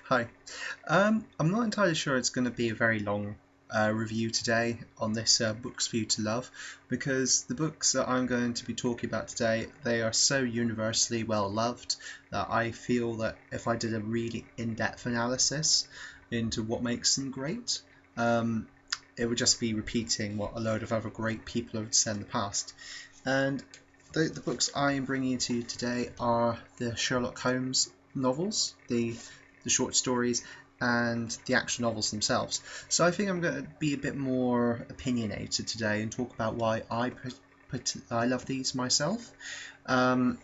Hi. I'm not entirely sure it's going to be a very long review today on this Books for You to Love, because the books that I'm going to be talking about today, they are so universally well loved that I feel that if I did a really in-depth analysis into what makes them great, um, it would just be repeating what a load of other great people have said in the past. And the books I am bringing to you today are the Sherlock Holmes novels, the short stories, and the action novels themselves. So I think I'm going to be a bit more opinionated today and talk about why I love these myself. Um,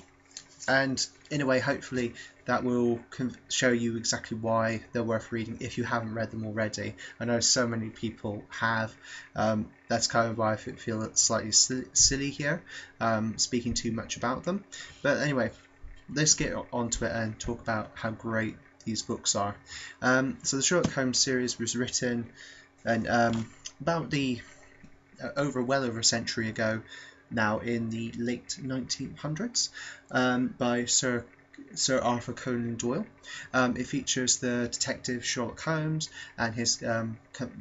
and in a way, hopefully, that will show you exactly why they're worth reading if you haven't read them already. I know so many people have. That's kind of why I feel it's slightly silly here, speaking too much about them. But anyway, let's get onto it and talk about how great these books are. So the Sherlock Holmes series was written and about the well over a century ago now, in the late 1900s, by Sir Arthur Conan Doyle. It features the detective Sherlock Holmes and his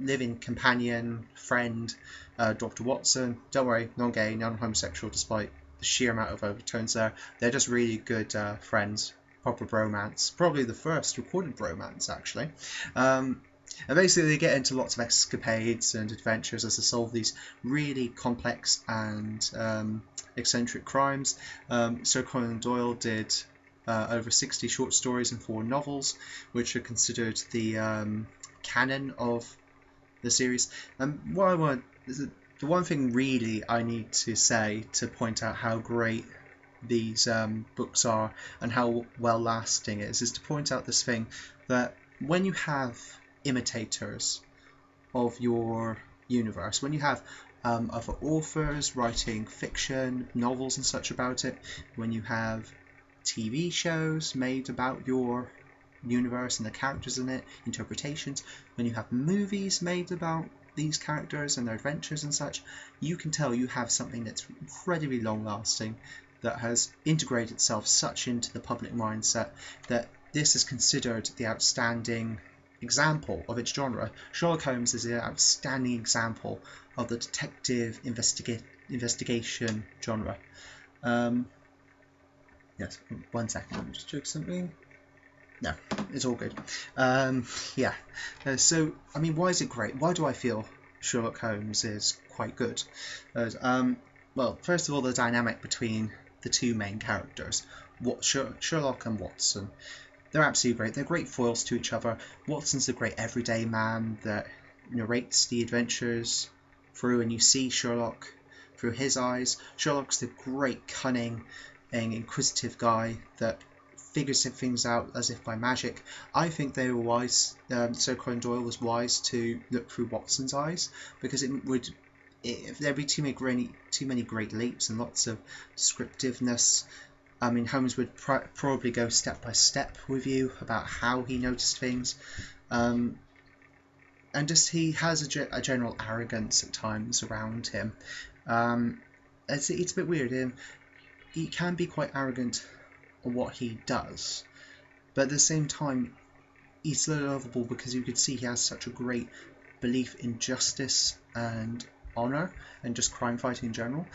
living companion, friend, Dr. Watson. Don't worry, non-gay, non-homosexual, despite the sheer amount of overtones there. They're just really good friends, proper bromance. Probably the first recorded bromance, actually. And basically, they get into lots of escapades and adventures as they solve these really complex and eccentric crimes. Sir Conan Doyle did over 60 short stories and 4 novels, which are considered the canon of the series. And what I want the one thing really I need to say to point out how great these books are and how well lasting it is to point out this thing that when you have imitators of your universe, when you have other authors writing fiction, novels, and such about it, when you have TV shows made about your universe and the characters in it, interpretations, when you have movies made about these characters and their adventures and such, you can tell you have something that's incredibly long lasting, that has integrated itself such into the public mindset that this is considered the outstanding example of its genre. Sherlock Holmes is an outstanding example of the detective investigation genre. Yes, 1 second, let me just check something. No, it's all good. Yeah, so, I mean, why is it great? Why do I feel Sherlock Holmes is quite good? Well, first of all, the dynamic between the two main characters, Sherlock and Watson. They're absolutely great. They're great foils to each other. Watson's the great everyday man that narrates the adventures through, and you see Sherlock through his eyes. Sherlock's the great, cunning and inquisitive guy that figures things out as if by magic. I think they were wise. Sir Conan Doyle was wise to look through Watson's eyes, because if there'd be too many great leaps and lots of descriptiveness. I mean, Holmes would probably go step by step with you about how he noticed things, and just he has a general arrogance at times around him. It's a bit weird. He can be quite arrogant on what he does, but at the same time, he's so lovable because you could see he has such a great belief in justice and honour and just crime fighting in general.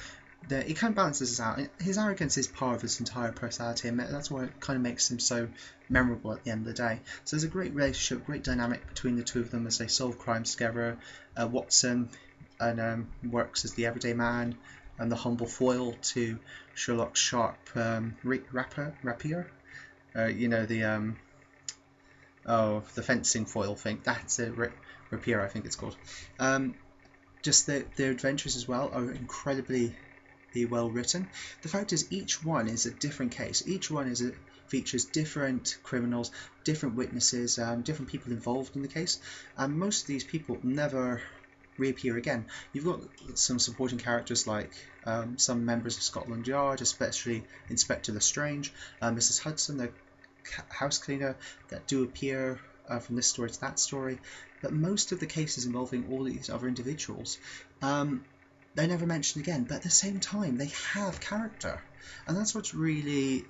He kind of balances this out. His arrogance is part of his entire personality, and that's why it kind of makes him so memorable at the end of the day. So there's a great relationship, great dynamic between the two of them as they solve crimes together. Watson works as the everyday man and the humble foil to Sherlock's sharp rapier. The fencing foil thing. That's a rapier, I think it's called. Just their adventures as well are incredibly well written. The fact is, each one is a different case. Each one features different criminals, different witnesses, different people involved in the case, and most of these people never reappear again. You've got some supporting characters like some members of Scotland Yard, especially Inspector Lestrange, Mrs. Hudson, the house cleaner, that do appear from this story to that story, but most of the cases involving all these other individuals, they're never mentioned again, but at the same time they have character, and that's what's really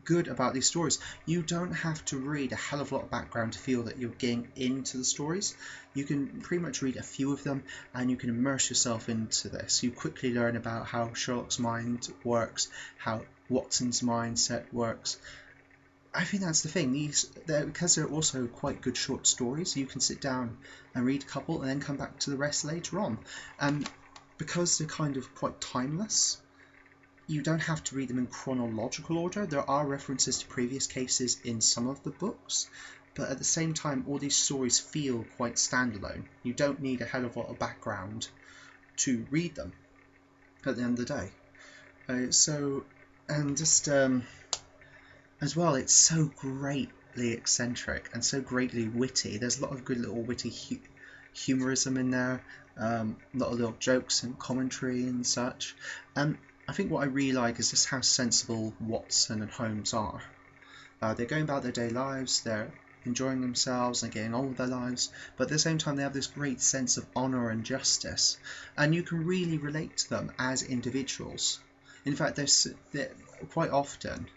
good about these stories. You don't have to read a hell of a lot of background to feel that you're getting into the stories. You can pretty much read a few of them and you can immerse yourself into this. You quickly learn about how Sherlock's mind works, how Watson's mindset works. I think that's the thing. Because they're also quite good short stories, you can sit down and read a couple and then come back to the rest later on. And because they're kind of quite timeless, you don't have to read them in chronological order. There are references to previous cases in some of the books, but at the same time, all these stories feel quite standalone. You don't need a hell of a lot of background to read them at the end of the day. And just as well, it's so greatly eccentric and so greatly witty. There's a lot of good little witty humorism in there, a lot of little jokes and commentary and such. And I think what I really like is just how sensible Watson and Holmes are. They're going about their daily lives, they're enjoying themselves and getting on with their lives, but at the same time they have this great sense of honour and justice, and you can really relate to them as individuals. In fact, they're quite often,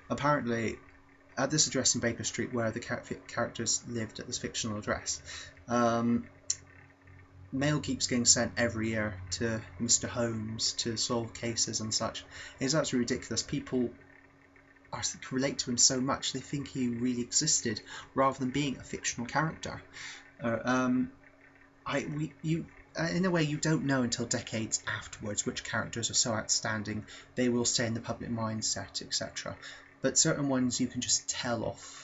apparently, at this address in Baker Street where the characters lived at this fictional address, mail keeps getting sent every year to Mr. Holmes to solve cases and such. It's absolutely ridiculous. People relate to him so much they think he really existed rather than being a fictional character. In a way, you don't know until decades afterwards which characters are so outstanding they will stay in the public mindset, etc. But certain ones you can just tell off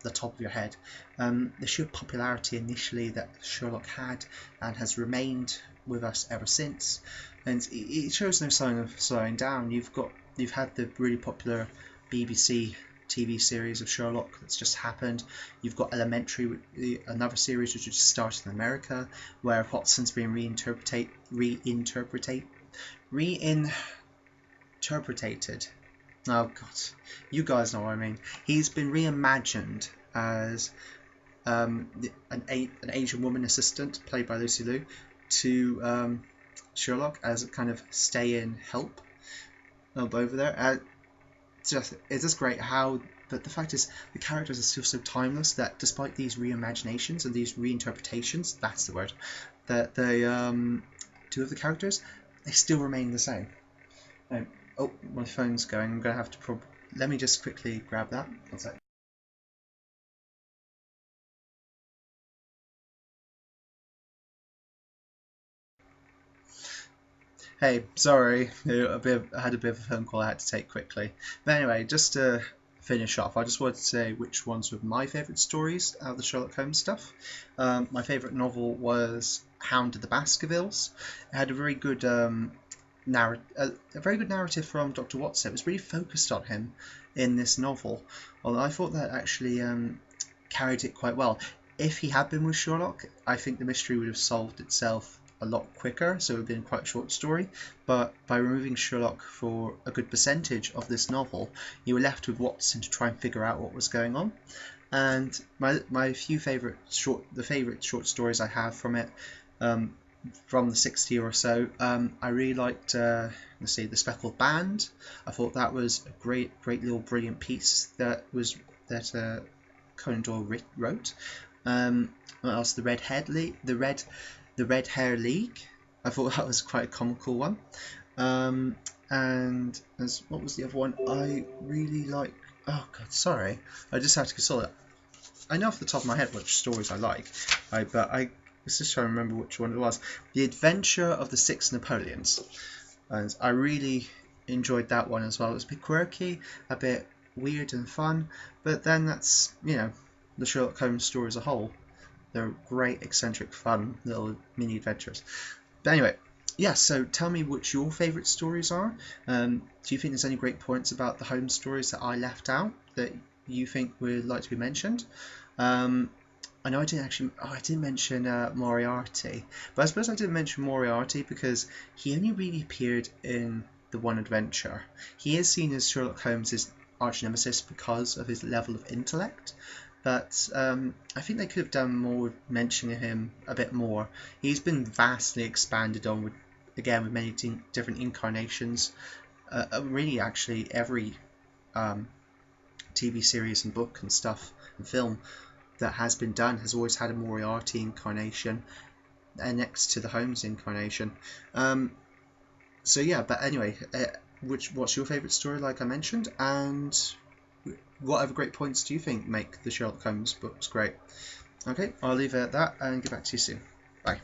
the top of your head. The sheer popularity initially that Sherlock had and has remained with us ever since, and it shows no sign of slowing down. You've had the really popular BBC TV series of Sherlock that's just happened. You've got Elementary, another series which just started in America, where Watson's been reinterpreted. Oh god, you guys know what I mean. He's been reimagined as an Asian woman assistant played by Lucy Liu to Sherlock as a kind of stay-in help over there. It's just great how, but the fact is the characters are still so timeless that despite these reimaginations and these reinterpretations, that's the word, that they do of the characters, they still remain the same. Oh, my phone's going. I'm going to have to let me just quickly grab that. One sec. Hey, sorry, I had a bit of a phone call I had to take quickly. But anyway, just to finish off, I just wanted to say which ones were my favourite stories out of the Sherlock Holmes stuff. My favourite novel was Hound of the Baskervilles. It had a very good a very good narrative from Dr. Watson. It was really focused on him in this novel. Although I thought that actually carried it quite well. If he had been with Sherlock, I think the mystery would have solved itself a lot quicker, so it would have been quite a short story. But by removing Sherlock for a good percentage of this novel, you were left with Watson to try and figure out what was going on. And my favourite short stories I have from it, from the 60 or so, I really liked The Speckled Band. I thought that was a great little brilliant piece that Conan Doyle wrote. What else? The Red Hair League. I thought that was quite a comical one. And what was the other one? I really like. Oh god, sorry. I just have to consult it. I know off the top of my head which stories I like, but I was just trying to remember which one it was. The Adventure of the Six Napoleons, and I really enjoyed that one as well. It was a bit quirky, a bit weird and fun, but then that's the Sherlock Holmes story as a whole. They're great, eccentric, fun little mini adventures. But anyway, yeah, so tell me which your favourite stories are. Do you think there's any great points about the Holmes stories that I left out that you think would like to be mentioned? I know I didn't mention Moriarty, but I suppose I didn't mention Moriarty because he only really appeared in the one adventure. He is seen as Sherlock Holmes' arch nemesis because of his level of intellect, but I think they could have done more with mentioning him a bit more. He's been vastly expanded on with many different incarnations. Really, actually, every TV series and book and stuff and film that has been done has always had a Moriarty incarnation next to the Holmes incarnation. So yeah, but anyway, what's your favourite story, like I mentioned, and what other great points do you think make the Sherlock Holmes books great? Okay, I'll leave it at that and get back to you soon. Bye.